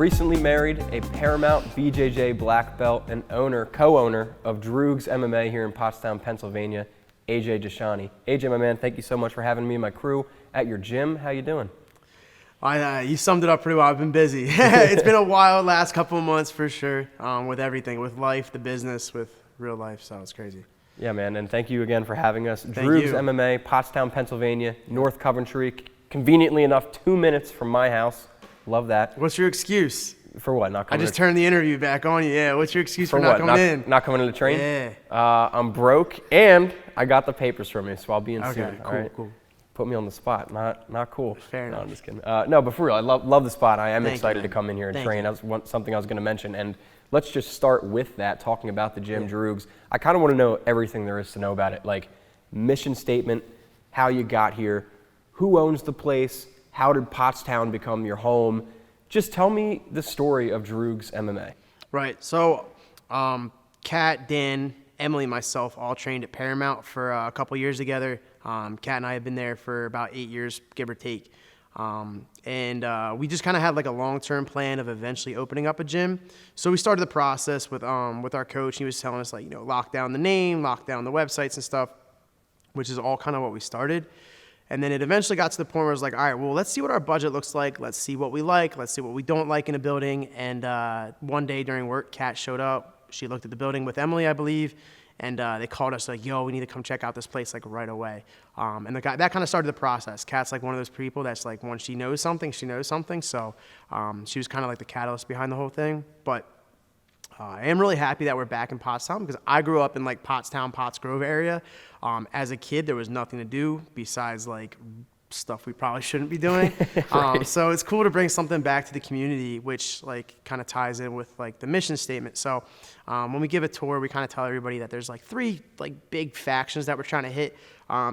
recently married, a Paramount BJJ black belt, and co-owner of Droogs MMA here in Pottstown, Pennsylvania, AJ Discianni. AJ, my man, thank you so much for having me and my crew at your gym. How you doing? You summed it up pretty well. I've been busy. It's been a wild last couple of months for sure, with everything, with life, the business, with real life, so it's crazy. Yeah, man, and thank you again for having us. Thank Droogs you. MMA, Pottstown, Pennsylvania, North Coventry, conveniently enough 2 minutes from my house. Love that. What's your excuse? For what? Not I coming just turned the interview back on you. Yeah, what's your excuse for not coming in? Not coming to the train? Yeah. I'm broke, and I got the papers from you, so I'll be in soon. Okay, all right? cool. Put me on the spot. Not cool. Fair enough. No, I'm just kidding. No, but for real, I love the spot. I am Thank excited you, to come in here and Thank train. you. That's something I was going to mention. And let's just start with that, talking about the gym, Droogs. I kind of want to know everything there is to know about it, like mission statement, how you got here, who owns the place, how did Pottstown become your home? Just tell me the story of Droogs MMA. Right. So, Kat, Dan, Emily, and myself all trained at Paramount for a couple years together. Kat and I have been there for about 8 years, give or take. We just kind of had like a long-term plan of eventually opening up a gym. So we started the process with our coach. He was telling us, like, lock down the name, lock down the websites and stuff, which is all kind of what we started. And then it eventually got to the point where it was like, all right, well, let's see what our budget looks like. Let's see what we like. Let's see what we don't like in a building. And one day during work, Kat showed up. She looked at the building with Emily, I believe. And they called us like, yo, we need to come check out this place like right away. And that kind of started the process. Kat's like one of those people that's like, once she knows something, she knows something. So she was kind of like the catalyst behind the whole thing. But I am really happy that we're back in Pottstown because I grew up in like Pottstown, Pottsgrove area. As a kid, there was nothing to do besides like stuff we probably shouldn't be doing. Right. So it's cool to bring something back to the community, which like kind of ties in with like the mission statement. So when we give a tour, we kind of tell everybody that there's like 3 like big factions that we're trying to hit.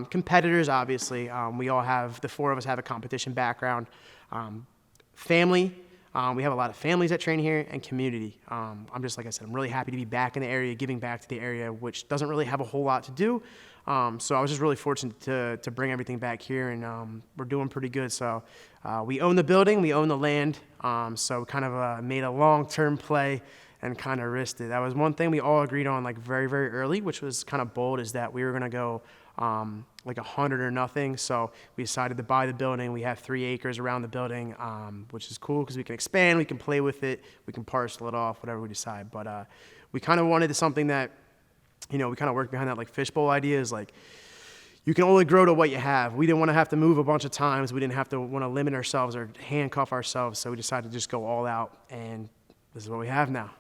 Competitors, obviously, we all have, the 4 of us have a competition background. Family, we have a lot of families that train here, and community. I'm just, like I said, I'm really happy to be back in the area, giving back to the area, which doesn't really have a whole lot to do. So I was just really fortunate to bring everything back here, and we're doing pretty good. So we own the building, we own the land, so kind of made a long-term play and kind of risked it. That was one thing we all agreed on like very, very early, which was kind of bold, is that we were going to go like 100 or nothing. So we decided to buy the building. We have 3 acres around the building, which is cool because we can expand, we can play with it, we can parcel it off, whatever we decide. But we kind of wanted something that, we kind of worked behind that like fishbowl idea, is like, you can only grow to what you have. We didn't want to have to move a bunch of times. We didn't have to want to limit ourselves or handcuff ourselves. So we decided to just go all out, and this is what we have now.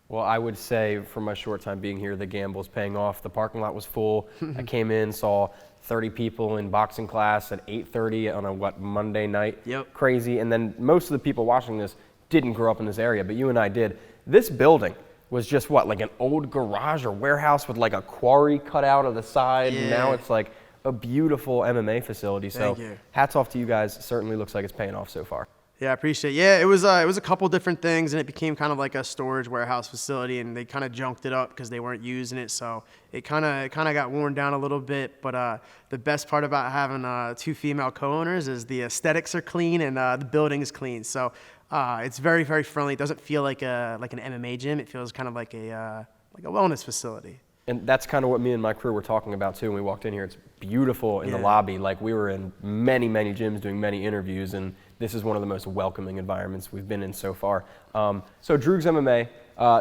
Well, I would say from my short time being here, the gamble's paying off. The parking lot was full. I came in, saw 30 people in boxing class at 8:30 on a Monday night. Yep. Crazy. And then most of the people watching this didn't grow up in this area, but you and I did. This building was just like an old garage or warehouse with like a quarry cut out of the side. Yeah. And now it's like a beautiful MMA facility. Thank So you. hats off to you guys. Certainly looks like it's paying off so far. Yeah, I appreciate it. Yeah, it was a couple different things, and it became kind of like a storage warehouse facility, and they kind of junked it up because they weren't using it. So it kind of got worn down a little bit. But the best part about having 2 female co-owners is the aesthetics are clean and the building is clean. So it's very, very friendly. It doesn't feel like an MMA gym. It feels kind of like a wellness facility. And that's kind of what me and my crew were talking about too when we walked in here. It's beautiful in the Yeah. lobby. Like, we were in many, many gyms doing many interviews, and this is one of the most welcoming environments we've been in so far. So Droogs MMA,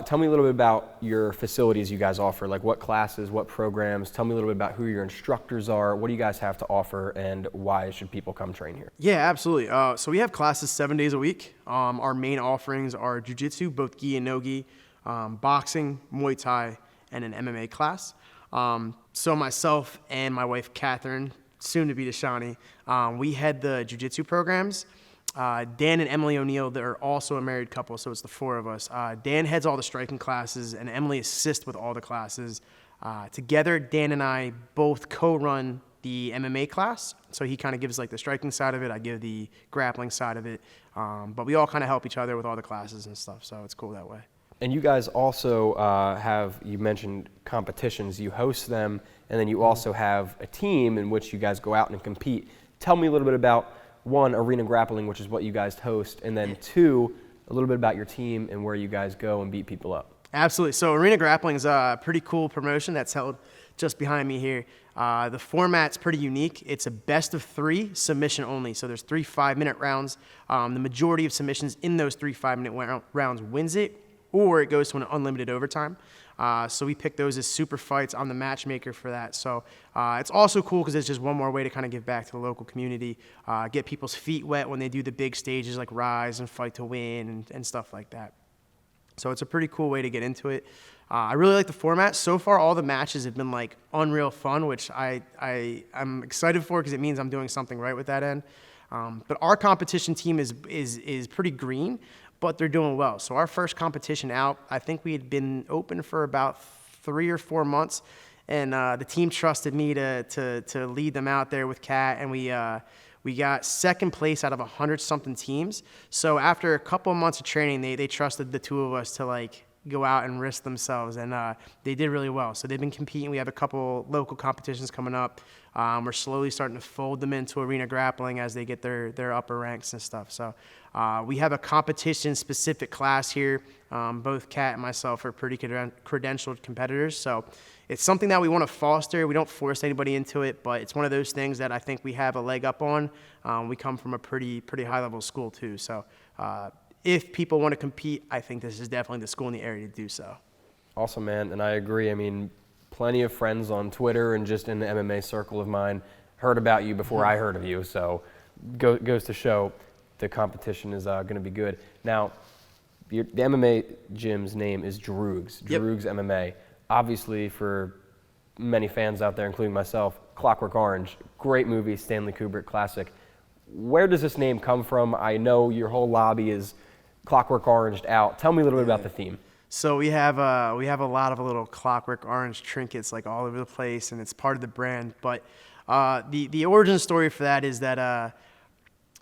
tell me a little bit about your facilities you guys offer. Like, what classes, what programs? Tell me a little bit about who your instructors are. What do you guys have to offer, and why should people come train here? Yeah, absolutely. So we have classes 7 days a week. Our main offerings are jiu-jitsu, both gi and no-gi, boxing, Muay Thai, and an MMA class. So myself and my wife, Catherine, soon to be Discianni, we head the jiu-jitsu programs. Dan and Emily O'Neill, they're also a married couple, so it's the 4 of us. Dan heads all the striking classes, and Emily assists with all the classes. Together, Dan and I both co-run the MMA class, so he kind of gives like the striking side of it, I give the grappling side of it, but we all kind of help each other with all the classes and stuff, so it's cool that way. And you guys also you mentioned competitions. You host them, and then you also have a team in which you guys go out and compete. Tell me a little bit about, 1, arena grappling, which is what you guys host, and then 2, a little bit about your team and where you guys go and beat people up. Absolutely. So Arena Grappling is a pretty cool promotion that's held just behind me here. The format's pretty unique. It's a best of 3 submission only. So there's 3 5-minute rounds. The majority of submissions in those 3 5-minute rounds wins it, or it goes to an unlimited overtime. So we pick those as super fights. I'm the matchmaker for that. So it's also cool because it's just one more way to kind of give back to the local community, get people's feet wet when they do the big stages like Rise and Fight to Win and stuff like that. So it's a pretty cool way to get into it. I really like the format. So far, all the matches have been like unreal fun, which I'm excited for because it means I'm doing something right with that end. But our competition team is pretty green, but they're doing well. So our first competition out, I think we had been open for about 3 or 4 months, and the team trusted me to lead them out there with Kat, and we got second place out of 100-something teams. So after a couple of months of training, they trusted the 2 of us to like go out and risk themselves, and they did really well. So they've been competing. We have a couple local competitions coming up. We're slowly starting to fold them into Arena Grappling as they get their upper ranks and stuff. So we have a competition-specific class here. Both Kat and myself are pretty credentialed competitors, so it's something that we want to foster. We don't force anybody into it, but it's one of those things that I think we have a leg up on. We come from a pretty high-level school too, so if people want to compete, I think this is definitely the school in the area to do so. Awesome, man, and I agree. I mean, plenty of friends on Twitter and just in the MMA circle of mine heard about you before I heard of you, so goes to show the competition is going to be good. Now, the MMA gym's name is Droogs, Droogs MMA. Obviously, for many fans out there, including myself, Clockwork Orange, great movie, Stanley Kubrick classic. Where does this name come from? I know your whole lobby is Clockwork Oranged out. Tell me a little bit about the theme. So we have a lot of little Clockwork Orange trinkets like all over the place, and it's part of the brand. But the origin story for that is that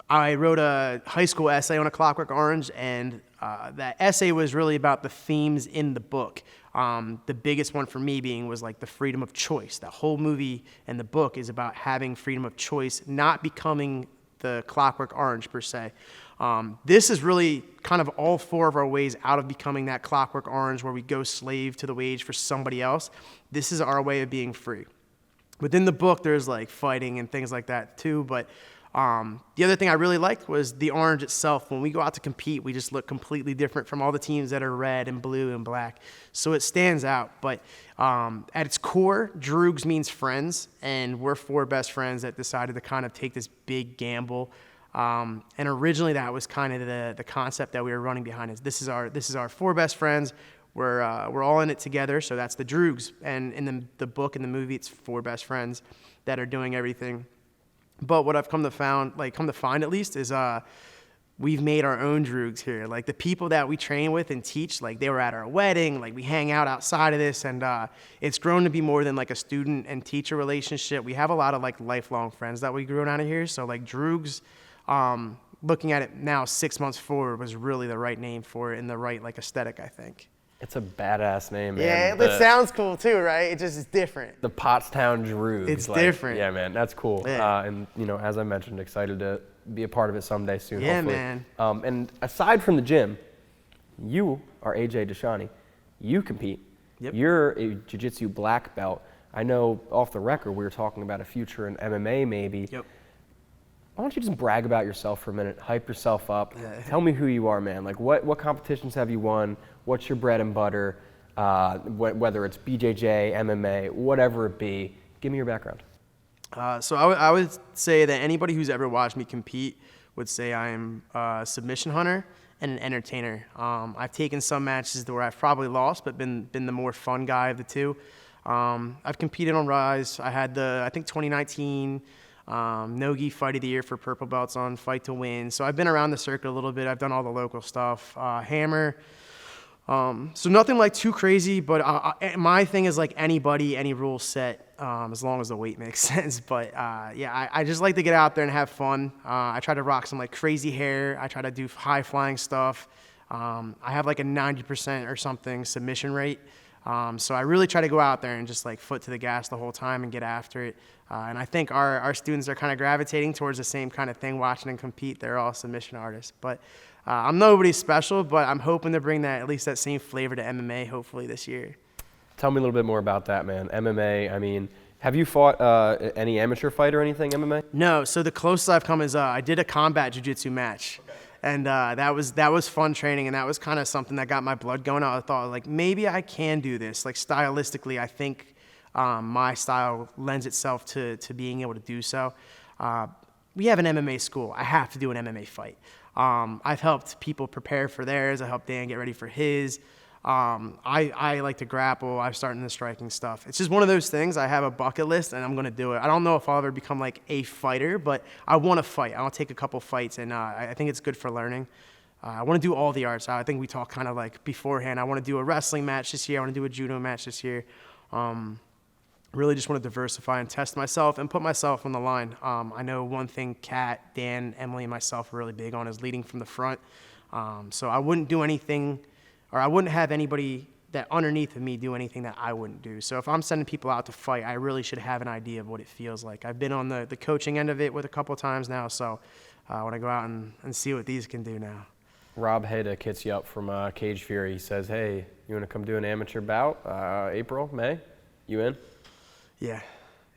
I wrote a high school essay on a Clockwork Orange, and that essay was really about the themes in the book. The biggest one for me was like the freedom of choice. The whole movie and the book is about having freedom of choice, not becoming the Clockwork Orange per se. This is really kind of all 4 of our ways out of becoming that Clockwork Orange where we go slave to the wage for somebody else. This is our way of being free. Within the book, there's like fighting and things like that too, but the other thing I really liked was the orange itself. When we go out to compete, we just look completely different from all the teams that are red and blue and black. So it stands out. But at its core, Droogs means friends, and we're 4 best friends that decided to kind of take this big gamble. And originally that was kind of the concept that we were running behind. This is our 4 best friends. We're all in it together. So that's the Droogs. And in the book and the movie, it's 4 best friends that are doing everything. But what I've come to find at least is we've made our own Droogs here. Like the people that we train with and teach, like they were at our wedding, like we hang out outside of this, and it's grown to be more than like a student and teacher relationship. We have a lot of like lifelong friends that we grew out of here. So like Droogs, looking at it now 6 months forward, was really the right name for it and the right like aesthetic, I think. It's a badass name, man. Yeah, it sounds cool too, right? It just is different. The Pottstown Droogs. It's different. Yeah, man, that's cool. Yeah. And as I mentioned, excited to be a part of it someday soon. Yeah, hopefully. man. And aside from the gym, you are AJ Discianni. You compete. Yep. You're a jiu-jitsu black belt. I know off the record we were talking about a future in MMA maybe. Yep. Why don't you just brag about yourself for a minute, hype yourself up, Yeah. Tell me who you are, man. Like what competitions have you won? What's your bread and butter? Whether it's BJJ, MMA, whatever it be, give me your background. So I would say that anybody who's ever watched me compete would say I am a submission hunter and an entertainer. I've taken some matches where I've probably lost, but been the more fun guy of the 2. I've competed on Rise. I had I think 2019 Nogi Fight of the Year for purple belts on Fight to Win. So I've been around the circuit a little bit. I've done all the local stuff. Hammer. So nothing like too crazy, but my thing is like anybody, any rule set, as long as the weight makes sense. But I just like to get out there and have fun. I try to rock some like crazy hair. I try to do high flying stuff. I have like a 90% or something submission rate. So I really try to go out there and just like foot to the gas the whole time and get after it. And I think our students are kind of gravitating towards the same kind of thing, watching them compete. They're all submission artists. But I'm nobody special, but I'm hoping to bring at least that same flavor to MMA hopefully this year. Tell me a little bit more about that, man. MMA, I mean, have you fought any amateur fight or anything, MMA? No, so the closest I've come is I did a combat jiu-jitsu match. Okay. And that was fun training, and that was kind of something that got my blood going. I thought, like, maybe I can do this. Like, stylistically, I think my style lends itself to being able to do so. We have an MMA school. I have to do an MMA fight. I've helped people prepare for theirs. I helped Dan get ready for his. I like to grapple. I've started the striking stuff. It's just one of those things. I have a bucket list, and I'm going to do it. I don't know if I'll ever become like a fighter, but I want to fight. I'll take a couple fights, and I think it's good for learning. I want to do all the arts. I think we talked kind of like beforehand. I want to do a wrestling match this year. I want to do a judo match this year. Really just want to diversify and test myself and put myself on the line. I know one thing Kat, Dan, Emily, and myself are really big on is leading from the front. So I wouldn't do anything, or I wouldn't have anybody that underneath of me do anything that I wouldn't do. So if I'm sending people out to fight, I really should have an idea of what it feels like. I've been on the coaching end of it with a couple of times now, so I want to go out and see what these can do now. Rob Hayda hits you up from Cage Fury. He says, hey, you want to come do an amateur bout? April, May? You in?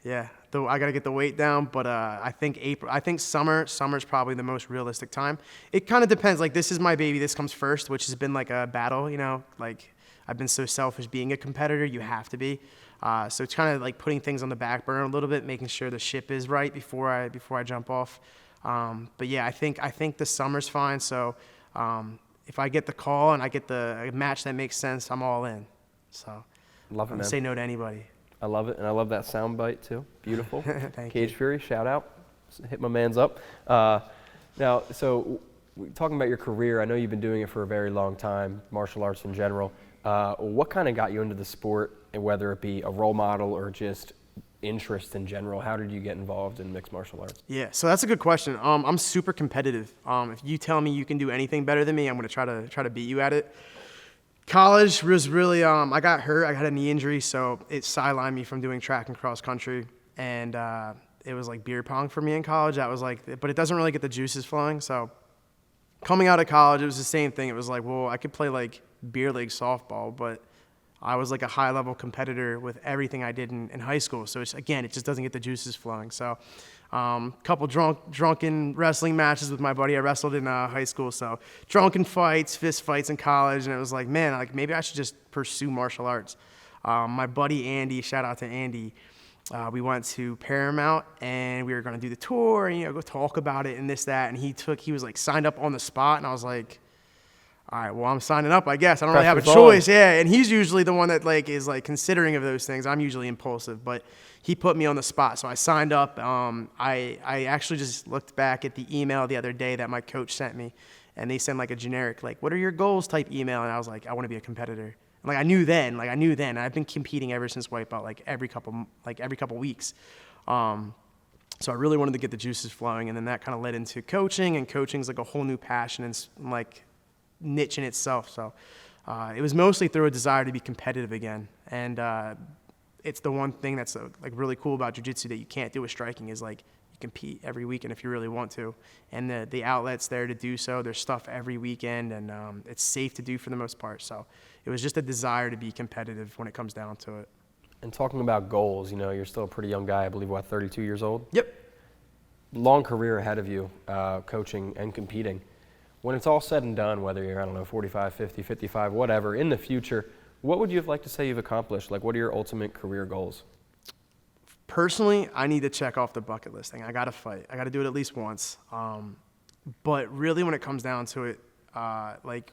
Yeah. Though I got to get the weight down, but I think summer's probably the most realistic time. It kind of depends. Like, this is my baby. This comes first, which has been like a battle, you know. Like, I've been so selfish being a competitor. You have to be. So it's kind of like putting things on the back burner a little bit, making sure the ship is right before I jump off. But yeah, I think the summer's fine. So if I get the call and I get a match that makes sense, I'm all in. So Love it, man. Say no to anybody. I love it, and I love that sound bite too. Beautiful. Thank Cage you. Fury, shout out. Hit my man's up. Now, so talking about your career, I know you've been doing it for a very long time, martial arts in general. What kind of got you into the sport, and whether it be a role model or just interest in general? How did you get involved in mixed martial arts? Yeah, so that's a good question. I'm super competitive. If you tell me you can do anything better than me, I'm going to try to beat you at it. College was really, I got hurt. I had a knee injury, so it sidelined me from doing track and cross country. And it was like beer pong for me in college. That was like, but it doesn't really get the juices flowing. So coming out of college, it was the same thing. It was like, well, I could play like beer league softball, but I was like a high level competitor with everything I did in high school. So it's, again, it just doesn't get the juices flowing. So couple drunken wrestling matches with my buddy. I wrestled in high school, so drunken fights, fist fights in college, and it was like, man, like maybe I should just pursue martial arts. My buddy Andy, shout out to Andy, we went to Paramount and we were going to do the tour and, you know, go talk about it and this, that, and he was like signed up on the spot, and I was like, all right, well, I'm signing up, I guess. I don't really have a choice. Yeah, and he's usually the one that like is like considering of those things. I'm usually impulsive, but he put me on the spot, so I signed up. I actually just looked back at the email the other day that my coach sent me, and they sent like a generic, like, what are your goals type email, and I was like, I want to be a competitor. And like I knew then. I've been competing ever since Wipeout, like every couple weeks. So I really wanted to get the juices flowing, and then that kind of led into coaching, and coaching's like a whole new passion and like niche in itself. So it was mostly through a desire to be competitive again, and it's the one thing that's like really cool about jiu-jitsu that you can't do with striking is like you compete every weekend if you really want to, and the outlet's there to do so. There's stuff every weekend, and it's safe to do for the most part. So it was just a desire to be competitive when it comes down to it. And talking about goals, you know, you're still a pretty young guy. I believe, 32 years old? Yep. Long career ahead of you, coaching and competing. When it's all said and done, whether you're, 45, 50, 55, whatever, in the future, what would you have liked to say you've accomplished? Like, what are your ultimate career goals? Personally, I need to check off the bucket list thing. I got to fight. I got to do it at least once. But really, when it comes down to it, like,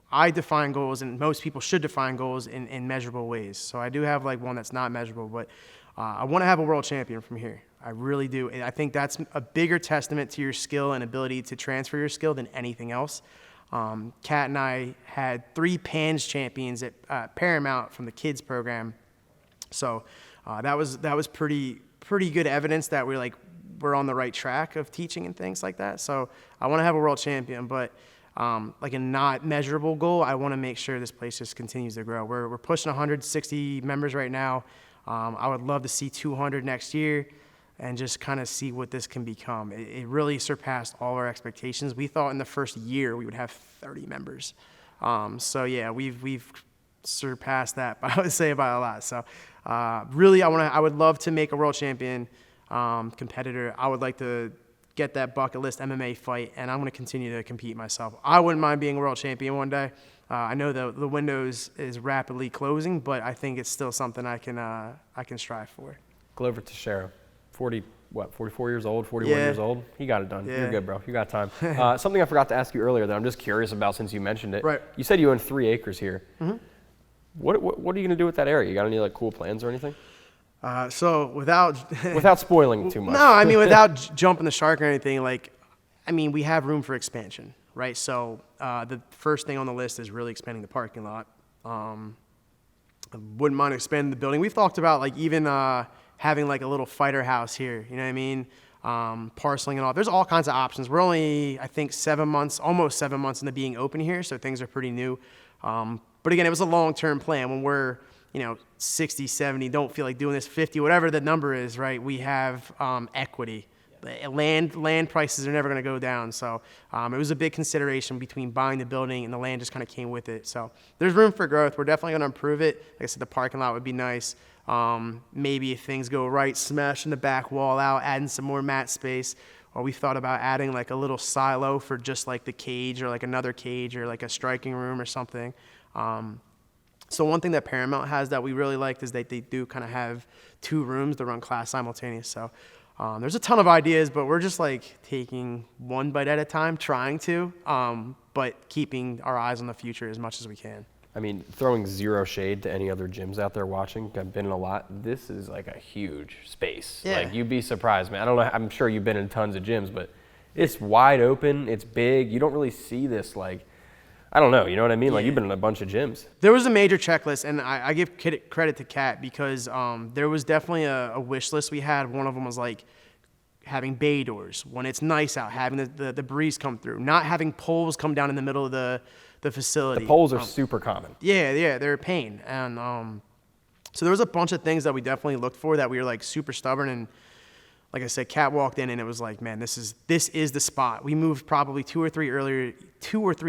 I define goals, and most people should define goals in measurable ways. So I do have, like, one that's not measurable, but I want to have a world champion from here. I really do. And I think that's a bigger testament to your skill and ability to transfer your skill than anything else. Kat and I had 3 PANS champions at Paramount from the kids program. So that was pretty good evidence that we're on the right track of teaching and things like that. So I want to have a world champion, but like a not measurable goal, I want to make sure this place just continues to grow. We're pushing 160 members right now. I would love to see 200 next year. and just kind of see what this can become. It really surpassed all our expectations. We thought in the first year we would have 30 members. So yeah, we've surpassed that, I would say, by a lot. So really, I would love to make a world champion competitor. I would like to get that bucket list MMA fight, and I'm going to continue to compete myself. I wouldn't mind being a world champion one day. I know the window is rapidly closing, but I think it's still something I can strive for. Glover Teixeira, 44 years old, 41 years old. He got it done. Yeah. You're good, bro. You got time. Something I forgot to ask you earlier that I'm just curious about since you mentioned it. Right. You said you own 3 acres here. Mm-hmm. What are you going to do with that area? You got any like cool plans or anything? So without Spoiling too much. No, I mean without jumping the shark or anything. We have room for expansion, right? So the first thing on the list is really expanding the parking lot. I wouldn't mind expanding the building. We've talked about even having like a little fighter house here. You know what I mean? Parceling and all. There's all kinds of options. We're only, I think, almost 7 months into being open here, so things are pretty new. But again, it was a long-term plan. When we're 60, 70, don't feel like doing this, 50, whatever the number is, right? We have equity. Land prices are never going to go down. So it was a big consideration between buying the building and the land just kind of came with it. So there's room for growth. We're definitely going to improve it. Like I said, the parking lot would be nice. Maybe if things go right, smashing the back wall out, adding some more mat space. Or we thought about adding like a little silo for just like the cage or like another cage or like a striking room or something. So one thing that Paramount has that we really liked is that they do kind of have 2 rooms to run class simultaneous. So there's a ton of ideas, but we're just like taking one bite at a time, trying to, but keeping our eyes on the future as much as we can. I mean, throwing zero shade to any other gyms out there watching, I've been in a lot. This is like a huge space. Yeah. Like, you'd be surprised, man. I don't know. I'm sure you've been in tons of gyms, but it's wide open. It's big. You don't really see this, like, I don't know. You know what I mean? Like, you've been in a bunch of gyms. There was a major checklist, and I give credit to Kat because there was definitely a wish list we had. One of them was like having bay doors when it's nice out, having the breeze come through, not having poles come down in the middle of the facility. The poles are super common. Yeah, they're a pain. And so there was a bunch of things that we definitely looked for that we were like super stubborn. And like I said, Kat walked in and it was like, man, this is the spot. We moved probably 2 or 3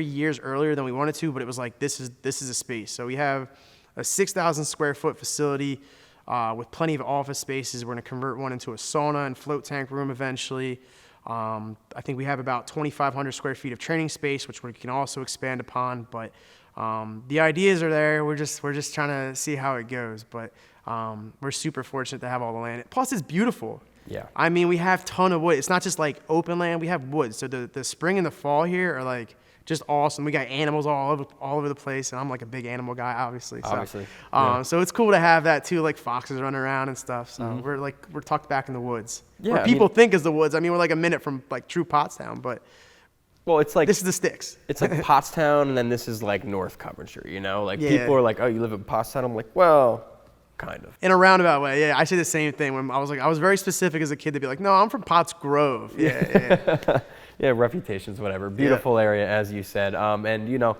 years earlier than we wanted to, but it was like, this is a space. So we have a 6,000 square foot facility with plenty of office spaces. We're going to convert one into a sauna and float tank room eventually. I think we have about 2,500 square feet of training space, which we can also expand upon. But the ideas are there. We're just trying to see how it goes. But we're super fortunate to have all the land. Plus, it's beautiful. Yeah. I mean, we have a ton of wood. It's not just like open land. We have wood. So the spring and the fall here are like just awesome. We got animals all over the place, and I'm like a big animal guy, obviously. So it's cool to have that too, like foxes running around and stuff. So we're tucked back in the woods. Yeah, where people think is the woods. I mean, we're like a minute from like true Pottstown, but it's like this is the sticks. It's like Pottstown, and then this is like North Coventry. Like Yeah. people are like, oh, you live in Pottstown? I'm like, well, kind of. In a roundabout way, yeah. I say the same thing. When I was very specific as a kid to be like, no, I'm from Potts Grove. Yeah. Yeah, reputations, whatever. Beautiful area, as you said. And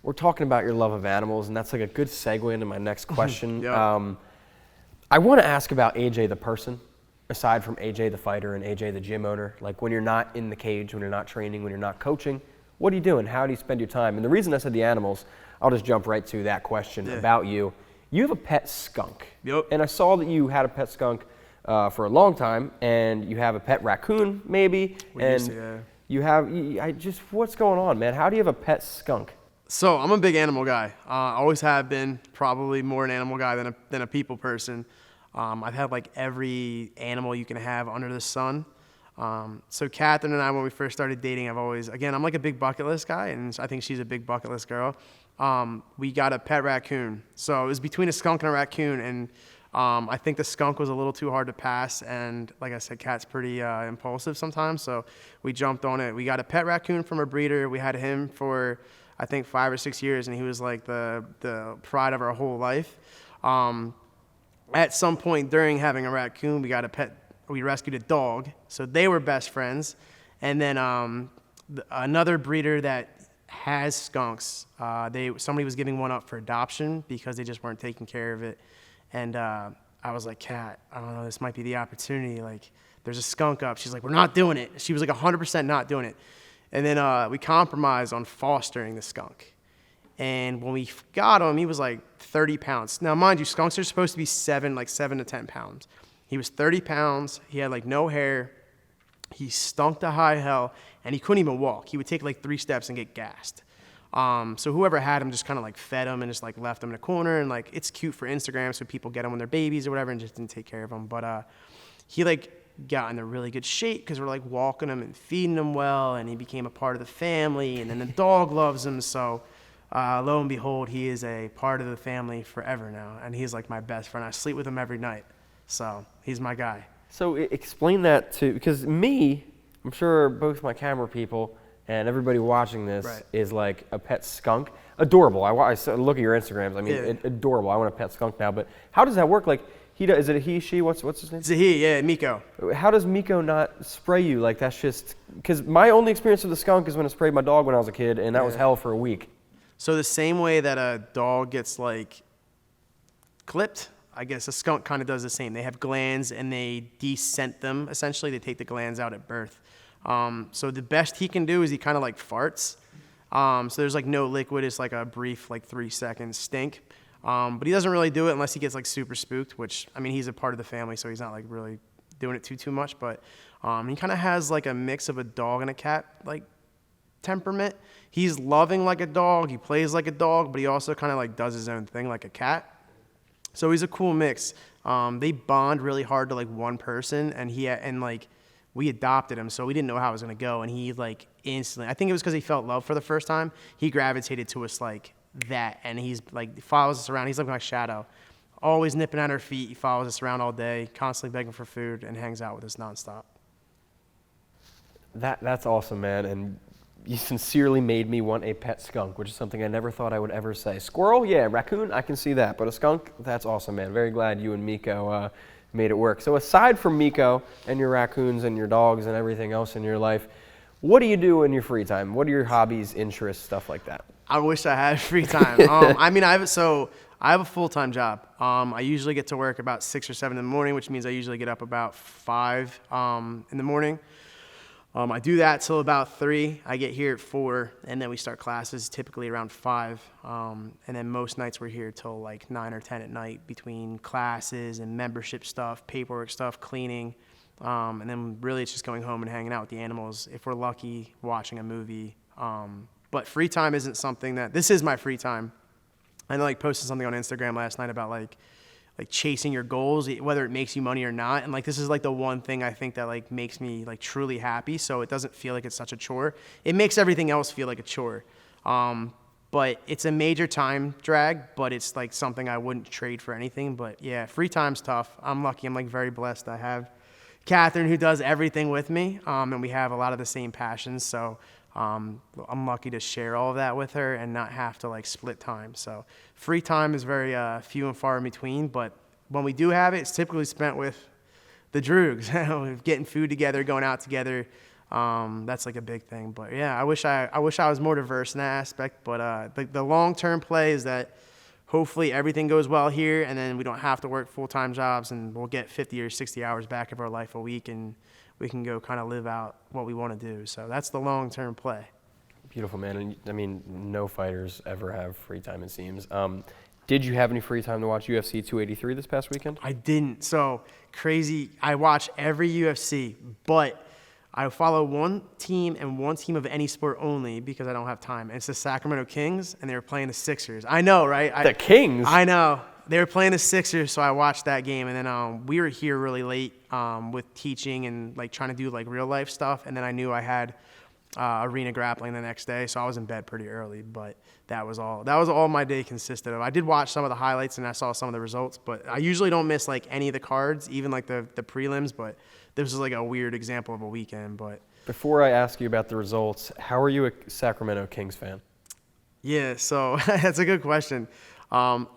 we're talking about your love of animals, and that's like a good segue into my next question. Yep. I want to ask about AJ the person, aside from AJ the fighter and AJ the gym owner. Like, when you're not in the cage, when you're not training, when you're not coaching, what are you doing? How do you spend your time? And the reason I said the animals, I'll just jump right to that question about you. You have a pet skunk. Yep. And I saw that you had a pet skunk for a long time, and you have a pet raccoon, maybe. What's going on, man? How do you have a pet skunk? So I'm a big animal guy. Always have been. Probably more an animal guy than a people person. I've had like every animal you can have under the sun. So Catherine and I, when we first started dating, I'm like a big bucket list guy, and I think she's a big bucket list girl. We got a pet raccoon. So it was between a skunk and a raccoon, and I think the skunk was a little too hard to pass, and like I said, Cat's pretty impulsive sometimes, so we jumped on it. We got a pet raccoon from a breeder. We had him for, I think, 5 or 6 years, and he was like the pride of our whole life. At some point during having a raccoon, we rescued a dog, so they were best friends. And then another breeder that has skunks, somebody was giving one up for adoption because they just weren't taking care of it. And I was like, Kat, I don't know, this might be the opportunity. Like, there's a skunk up. She's like, we're not doing it. She was like 100% not doing it. And then we compromised on fostering the skunk. And when we got him, he was like 30 pounds. Now, mind you, skunks are supposed to be 7 to 10 pounds. He was 30 pounds. He had like no hair. He stunk to high hell, and he couldn't even walk. He would take like 3 steps and get gassed. So whoever had him just kind of like fed him and just like left him in a corner, and like it's cute for Instagram, so people get them when they're babies or whatever, and just didn't take care of him. But he like got into really good shape because we're like walking him and feeding him well, and he became a part of the family, and then the dog loves him. So lo and behold, he is a part of the family forever now, and he's like my best friend. I sleep with him every night, so he's my guy. So explain that to, because me, I'm sure both my camera people and everybody watching this is like a pet skunk. Adorable. I look at your Instagrams. I mean, adorable. I want a pet skunk now. But how does that work? Like, is it a he, she? What's his name? It's a he, yeah, Miko. How does Miko not spray you? Like, that's just, because my only experience with the skunk is when it sprayed my dog when I was a kid, and that was hell for a week. So the same way that a dog gets like clipped, I guess a skunk kind of does the same. They have glands and they descent them. Essentially, they take the glands out at birth. So the best he can do is he kind of like farts. So there's like no liquid. It's like a brief, like 3-second stink. But he doesn't really do it unless he gets like super spooked, which, I mean, he's a part of the family, so he's not like really doing it too much. But he kind of has like a mix of a dog and a cat like temperament. He's loving like a dog. He plays like a dog, but he also kind of like does his own thing like a cat. So he's a cool mix. They bond really hard to like one person, and like we adopted him, so we didn't know how it was gonna go. And he like instantly, I think it was because he felt love for the first time, he gravitated to us like that, and he's like follows us around. He's like my shadow, always nipping at our feet. He follows us around all day, constantly begging for food, and hangs out with us nonstop. That's awesome, man. And you sincerely made me want a pet skunk, which is something I never thought I would ever say. Squirrel, yeah. Raccoon, I can see that. But a skunk, that's awesome, man. Very glad you and Miko made it work. So aside from Miko and your raccoons and your dogs and everything else in your life, what do you do in your free time? What are your hobbies, interests, stuff like that? I wish I had free time. I mean, I have a full-time job. I usually get to work about 6 or 7 in the morning, which means I usually get up about 5 in the morning. I do that till about 3. I get here at 4, and then we start classes typically around 5. And then most nights we're here till like 9 or 10 at night between classes and membership stuff, paperwork stuff, cleaning. And then really it's just going home and hanging out with the animals. If we're lucky, watching a movie. But free time isn't something this is my free time. I know, like, posted something on Instagram last night about like chasing your goals, whether it makes you money or not. And like, this is like the one thing I think that like makes me like truly happy. So it doesn't feel like it's such a chore. It makes everything else feel like a chore. But it's a major time drag, but it's like something I wouldn't trade for anything. But yeah, free time's tough. I'm lucky. I'm like very blessed. I have Catherine who does everything with me. And we have a lot of the same passions. So I'm lucky to share all of that with her and not have to like split time. So free time is very few and far in between, but when we do have it, it's typically spent with the Droogs, getting food together, going out together. That's like a big thing. But yeah, I wish I was more diverse in that aspect. But the long-term play is that hopefully everything goes well here, and then we don't have to work full-time jobs, and we'll get 50 or 60 hours back of our life a week, and we can go kind of live out what we want to do. So that's the long-term play. Beautiful, man. And I mean, no fighters ever have free time, it seems. Did you have any free time to watch UFC 283 this past weekend? I didn't. So crazy. I watch every UFC, but I follow one team and one team of any sport only because I don't have time. And it's the Sacramento Kings, and they were playing the Sixers. I know, right? The Kings? I know. They were playing the Sixers, so I watched that game. And then we were here really late with teaching and like trying to do like real life stuff. And then I knew I had arena grappling the next day, so I was in bed pretty early. But that was all my day consisted of. I did watch some of the highlights and I saw some of the results, but I usually don't miss like any of the cards, even like the prelims. But this was like a weird example of a weekend. But before I ask you about the results, how are you a Sacramento Kings fan? Yeah, so that's a good question. I'm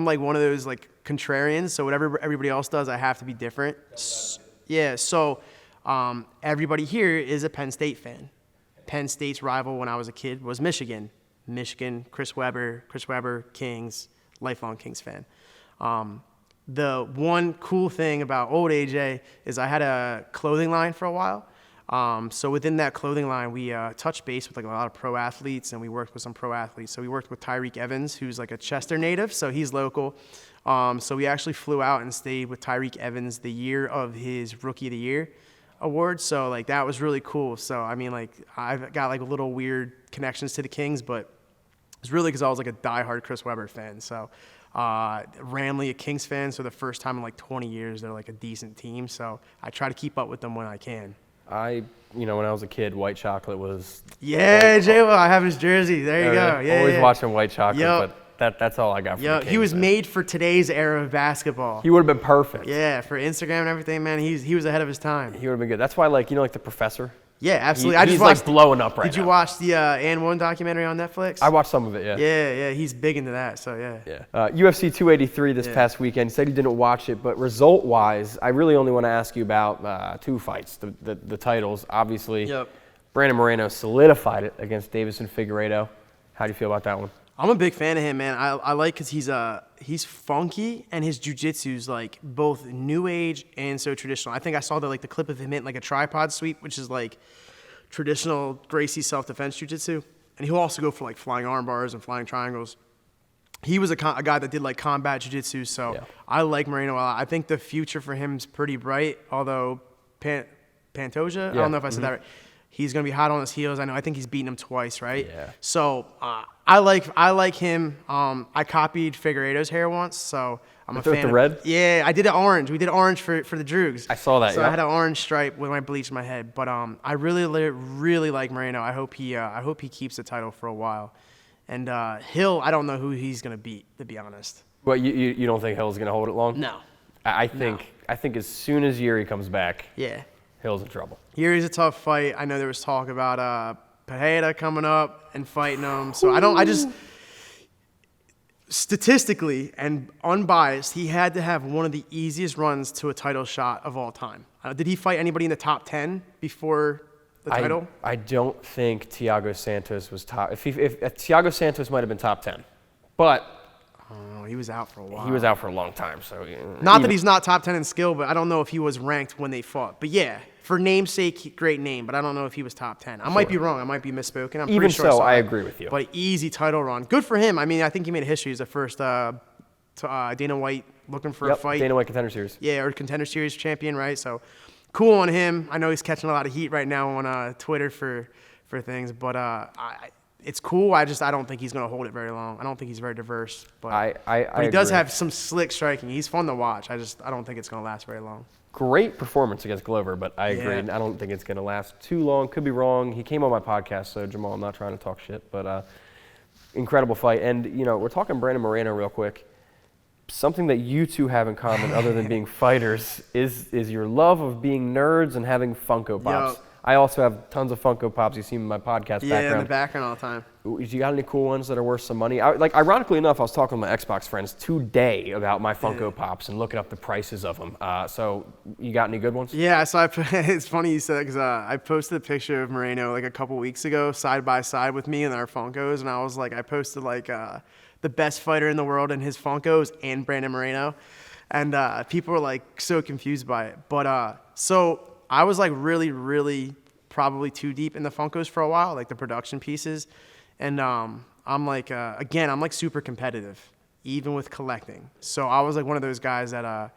like one of those like contrarians, so whatever everybody else does, I have to be different. Yeah, so everybody here is a Penn State fan. Penn State's rival when I was a kid was Michigan. Chris Webber, Kings, lifelong Kings fan. the one cool thing about old AJ is I had a clothing line for a while. So within that clothing line, we touched base with like a lot of pro athletes, and we worked with some pro athletes. So we worked with Tyreek Evans, who's like a Chester native, so he's local. So we actually flew out and stayed with Tyreek Evans the year of his Rookie of the Year award. So like that was really cool. So I mean, like I've got like little weird connections to the Kings, but it's really because I was like a diehard Chris Webber fan. So Ramley, a Kings fan. So the first time in like 20 years, they're like a decent team. So I try to keep up with them when I can. When I was a kid, white chocolate was. Yeah, J-Will, I have his jersey. There you go. Yeah, always watching white chocolate, Yep. but that's all I got from the Kings, he was man. made for today's era of basketball. He would have been perfect. Yeah, for Instagram and everything, man. He was ahead of his time. He would have been good. That's why, like the Professor. Yeah, absolutely. He's like blowing up right now. Did you watch the And One documentary on Netflix? I watched some of it, yeah. Yeah, he's big into that, so yeah. Yeah. UFC 283 this past weekend. You said you didn't watch it, but result-wise, I really only want to ask you about two fights, the titles. Obviously, Brandon Moreno solidified it against Davison Figueiredo. How do you feel about that one? I'm a big fan of him, man. I like because he's funky, and his jiu-jitsu's like both new age and so traditional. I think I saw the clip of him hitting like a tripod sweep, which is like traditional Gracie self-defense jiu-jitsu, and he'll also go for like flying arm bars and flying triangles. He was a guy that did like combat jiu-jitsu, so I like Moreno a lot. I think the future for him is pretty bright, although Pantoja, I don't know if I said that right. He's going to be hot on his heels. I think he's beaten him twice, right? Yeah. So I like him. I copied Figueiredo's hair once, so I'm a fan. With the red? Yeah, I did it orange. We did orange for the Droogs. I saw that. So I had an orange stripe with my bleach in my head. But I really like Moreno. I hope he keeps the title for a while. And Hill, I don't know who he's going to beat, to be honest. Well, you don't think Hill's going to hold it long? No. I think as soon as Yuri comes back, Hill's in trouble. Yuri's a tough fight. I know there was talk about Pereira coming up and fighting him. So statistically and unbiased, he had to have one of the easiest runs to a title shot of all time. Did he fight anybody in the top 10 before the title? I don't think Thiago Santos was top. If Thiago Santos might have been top 10, but he was out for a while. He was out for a long time. So not that he's not top 10 in skill, but I don't know if he was ranked when they fought. But yeah, for namesake, great name, but I don't know if he was top 10. I might be wrong. I might be misspoken. I'm even pretty sure I agree with you. But easy title run. Good for him. I mean, I think he made a history. He's the first Dana White looking for a fight. Dana White Contender Series. Yeah, or Contender Series champion, right? So cool on him. I know he's catching a lot of heat right now on Twitter for things, but it's cool. I don't think he's going to hold it very long. I don't think he's very diverse. But, he does have some slick striking. He's fun to watch. I don't think it's going to last very long. Great performance against Glover, but I agree. I don't think it's going to last too long. Could be wrong. He came on my podcast, so Jamal, I'm not trying to talk shit, but incredible fight. And, we're talking Brandon Moreno real quick. Something that you two have in common other than being fighters is your love of being nerds and having Funko Pops. Yep. I also have tons of Funko Pops. You see in my podcast background. Yeah, in the background all the time. You got any cool ones that are worth some money? Ironically enough, I was talking with my Xbox friends today about my Funko Pops and looking up the prices of them. So you got any good ones? Yeah, so it's funny you said that because I posted a picture of Moreno a couple weeks ago side by side with me and our Funkos, and I was I posted the best fighter in the world and his Funkos and Brandon Moreno, and people were so confused by it. But so I was really, really probably too deep in the Funkos for a while, the production pieces. And I'm I'm super competitive, even with collecting. So I was one of those guys that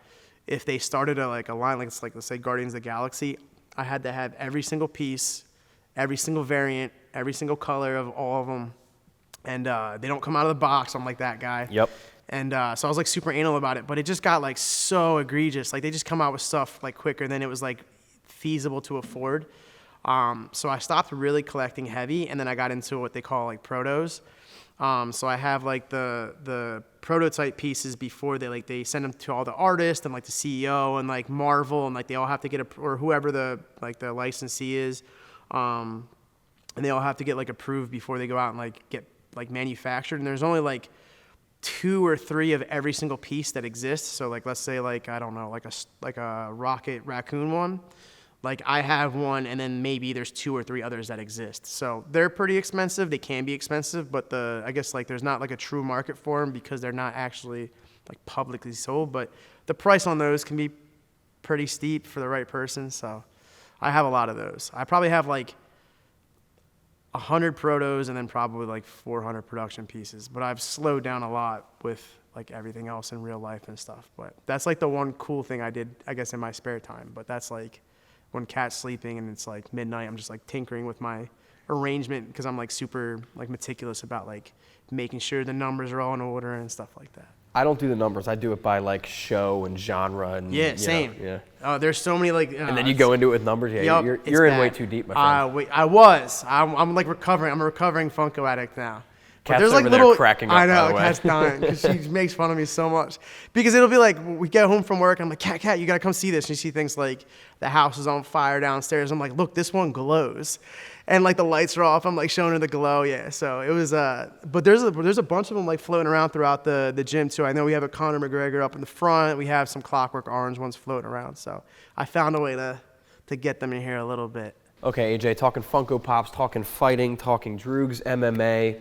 if they started a line, let's say Guardians of the Galaxy, I had to have every single piece, every single variant, every single color of all of them. And they don't come out of the box. I'm that guy. Yep. And so I was super anal about it, but it just got so egregious. They just come out with stuff quicker than it was feasible to afford. So I stopped really collecting heavy, and then I got into what they call protos. So I have the prototype pieces before they send them to all the artists and the CEO and Marvel, and they all have to get or whoever the the licensee is, and they all have to get approved before they go out and get manufactured. And there's only 2 or 3 of every single piece that exists. So let's say I don't know a Rocket Raccoon one. I have one, and then maybe there's 2 or 3 others that exist. So they're pretty expensive. They can be expensive, but I guess there's not a true market for them because they're not actually like publicly sold, but the price on those can be pretty steep for the right person. So I have a lot of those. I probably have like 100 protos and then probably like 400 production pieces, but I've slowed down a lot with like everything else in real life and stuff. But that's like the one cool thing I did, I guess, in my spare time. But that's like when Kat's sleeping and it's like midnight, I'm just like tinkering with my arrangement because I'm like super like meticulous about like making sure the numbers are all in order and stuff like that. I don't do the numbers. I do it by like show and genre and Yeah, same. Know, yeah. Oh, there's so many like. And then you go into it with numbers. Yeah, Yep, you're in bad. way too deep, my friend. Wait, I'm like recovering. I'm a recovering Funko addict now. Kat's there's like over there cracking up, I know, by the way. Kat's dying because she makes fun of me so much. Because it'll be like we get home from work, I'm like, Kat, you gotta come see this. And you see things like the house is on fire downstairs. I'm like, look, this one glows, and like the lights are off. I'm like showing her the glow. Yeah, so it was. But there's a bunch of them like floating around throughout the gym too. I know we have a Conor McGregor up in the front. We have some Clockwork orange ones floating around. So I found a way to get them in here a little bit. Okay, AJ, talking Funko Pops, talking fighting, talking Droogs MMA.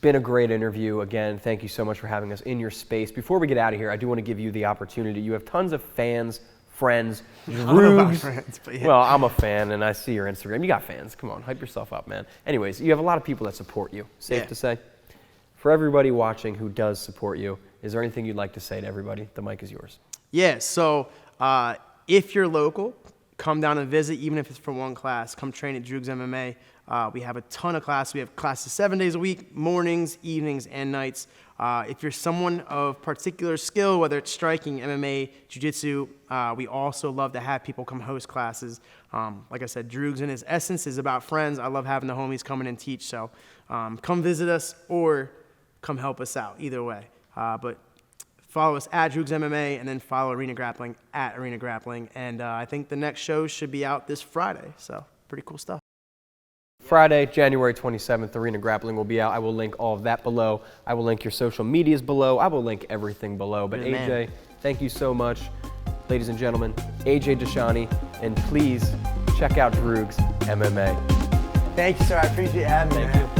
Been a great interview. Again, thank you so much for having us in your space. Before we get out of here, I do want to give you the opportunity. You have tons of fans, friends, Droogs. Friends, but yeah. Well, I'm a fan, and I see your Instagram. You got fans. Come on, hype yourself up, man. Anyways, you have a lot of people that support you. Safe to say. For everybody watching who does support you, is there anything you'd like to say to everybody? The mic is yours. Yeah, so if you're local, come down and visit, even if it's for one class. Come train at Droogs MMA. We have a ton of classes. We have classes 7 days a week, mornings, evenings, and nights. If you're someone of particular skill, whether it's striking, MMA, jiu-jitsu, we also love to have people come host classes. Like I said, Droogs in his essence is about friends. I love having the homies come in and teach. So come visit us or come help us out, either way. But follow us at Droogs MMA and then follow Arena Grappling at Arena Grappling. And I think the next show should be out this Friday. So pretty cool stuff. Friday, January 27th, Arena Grappling will be out. I will link all of that below. I will link your social medias below. I will link everything below. But AJ, thank you so much. Ladies and gentlemen, AJ Discianni, and please check out Droogs MMA. Thank you, sir. I appreciate having me. Thank you.